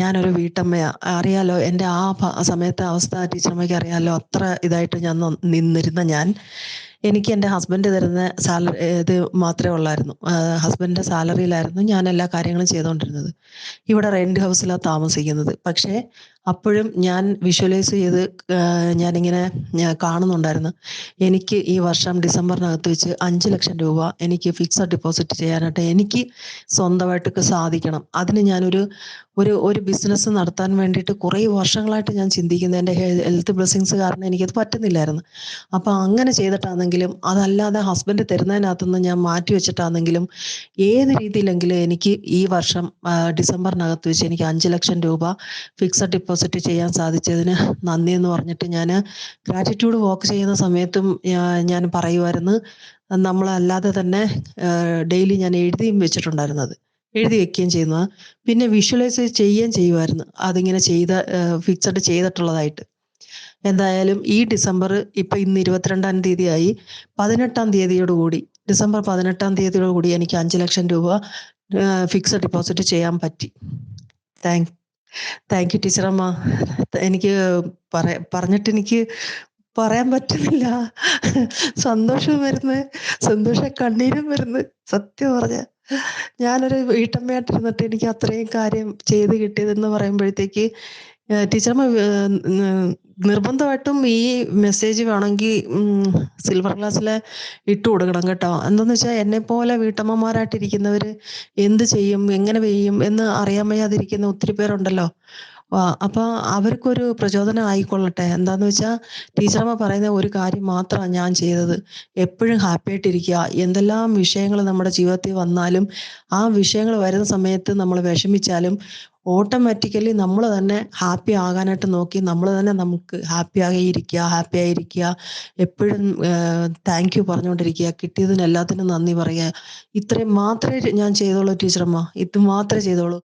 ഞാനൊരു വീട്ടമ്മയാ. അറിയാലോ എൻ്റെ ആ സമയത്തെ അവസ്ഥ ടീച്ചറമ്മയ്ക്ക് അറിയാലോ. അത്ര ഇതായിട്ട് ഞാൻ നിന്നിരുന്ന ഞാൻ, എനിക്ക് എൻ്റെ ഹസ്ബൻഡ് തരുന്ന ഇത് മാത്രമേ ഉള്ളായിരുന്നു. ഹസ്ബൻഡിൻ്റെ സാലറിയിലായിരുന്നു ഞാൻ എല്ലാ കാര്യങ്ങളും ചെയ്തുകൊണ്ടിരുന്നത്. ഇവിടെ റെന്റ് ഹൗസിലാണ് താമസിക്കുന്നത്. പക്ഷേ അപ്പോഴും ഞാൻ വിഷ്വലൈസ് ചെയ്ത് ഞാനിങ്ങനെ കാണുന്നുണ്ടായിരുന്നു. എനിക്ക് ഈ വർഷം ഡിസംബറിനകത്ത് വെച്ച് 5,00,000 രൂപ എനിക്ക് ഫിക്സഡ് ഡെപ്പോസിറ്റ് ചെയ്യാനായിട്ട് എനിക്ക് സ്വന്തമായിട്ടൊക്കെ സാധിക്കണം. അതിന് ഞാനൊരു ഒരു ഒരു ബിസിനസ് നടത്താൻ വേണ്ടിയിട്ട് കുറേ വർഷങ്ങളായിട്ട് ഞാൻ ചിന്തിക്കുന്നു. എൻ്റെ ഹെൽത്ത് ബ്ലെസ്സിങ്സ് കാരണം എനിക്കത് പറ്റുന്നില്ലായിരുന്നു. അപ്പോൾ അങ്ങനെ ചെയ്തിട്ടാണെങ്കിലും അതല്ലാതെ ഹസ്ബൻഡ് തരുന്നതിനകത്തുനിന്ന് ഞാൻ മാറ്റി വെച്ചിട്ടാണെങ്കിലും ഏത് രീതിയിലെങ്കിലും എനിക്ക് ഈ വർഷം ഡിസംബറിനകത്ത് വെച്ച് എനിക്ക് 5,00,000 രൂപ ഫിക്സഡ് ഡെപ്പോസിറ്റ് ചെയ്യാൻ സാധിച്ചതിന് നന്ദി എന്ന് പറഞ്ഞിട്ട് ഞാൻ ഗ്രാറ്റിറ്റ്യൂഡ് വോക്ക് ചെയ്യുന്ന സമയത്തും ഞാൻ പറയുമായിരുന്നു. നമ്മളല്ലാതെ തന്നെ ഡെയിലി ഞാൻ എഴുതിയും വെച്ചിട്ടുണ്ടായിരുന്നത്, എഴുതി വെക്കുകയും ചെയ്യുന്നത്. പിന്നെ വിഷ്വലൈസ് ചെയ്യുകയും ചെയ്യുമായിരുന്നു അതിങ്ങനെ ഫിക്സഡ് ചെയ്തിട്ടുള്ളതായിട്ട്. എന്തായാലും ഈ ഡിസംബർ ഇപ്പം ഇന്ന് 22-ാം തീയതിയായി. 18-ാം തീയതിയോടുകൂടി, ഡിസംബർ 18-ാം തീയതിയോടുകൂടി എനിക്ക് 5,00,000 രൂപ ഫിക്സഡ് ഡെപ്പോസിറ്റ് ചെയ്യാൻ പറ്റി. താങ്ക് യു ടീച്ചറമ്മ. എനിക്ക് പറഞ്ഞിട്ട് എനിക്ക് പറയാൻ പറ്റുന്നില്ല. സന്തോഷം വരുന്നു, കണ്ണീരും വരുന്നു. സത്യം പറഞ്ഞ ഞാനൊരു വീട്ടമ്മയായിട്ടിരുന്നിട്ട് എനിക്ക് അത്രയും കാര്യം ചെയ്ത് കിട്ടിയതെന്ന് പറയുമ്പോഴത്തേക്ക് ടീച്ചറമ്മ നിർബന്ധമായിട്ടും ഈ മെസ്സേജ് വേണമെങ്കിൽ സിൽവർ ഗ്ലാസ്സിൽ ഇട്ട് കൊടുക്കണം കേട്ടോ. എന്താണെന്ന് വെച്ചാൽ എന്നെപ്പോലെ വീട്ടമ്മമാരായിട്ടിരിക്കുന്നവർ എന്ത് ചെയ്യും, എങ്ങനെ ചെയ്യും എന്ന് അറിയാൻ വയ്യാതിരിക്കുന്ന ഒത്തിരി പേരുണ്ടല്ലോ. അപ്പോൾ അവർക്കൊരു പ്രചോദനം ആയിക്കൊള്ളട്ടെ. എന്താണെന്ന് വെച്ചാൽ ടീച്ചറമ്മ പറയുന്ന ഒരു കാര്യം മാത്രമാണ് ഞാൻ ചെയ്തത്. എപ്പോഴും ഹാപ്പി ആയിട്ടിരിക്കുക. എന്തെല്ലാം വിഷയങ്ങൾ നമ്മുടെ ജീവിതത്തിൽ വന്നാലും ആ വിഷയങ്ങൾ വരുന്ന സമയത്ത് നമ്മൾ വിഷമിച്ചാലും ഓട്ടോമാറ്റിക്കലി നമ്മൾ തന്നെ ഹാപ്പി ആകാനായിട്ട് നോക്കി നമ്മൾ തന്നെ നമുക്ക് ഹാപ്പി ആയിരിക്കുക. എപ്പോഴും താങ്ക് യു പറഞ്ഞുകൊണ്ടിരിക്കുക. കിട്ടിയതിന് എല്ലാത്തിനും നന്ദി പറയുക. ഇത്രയും മാത്രമേ ഞാൻ ചെയ്തോളൂ ടീച്ചറമ്മ. ഇത് മാത്രമേ ചെയ്തോളൂ.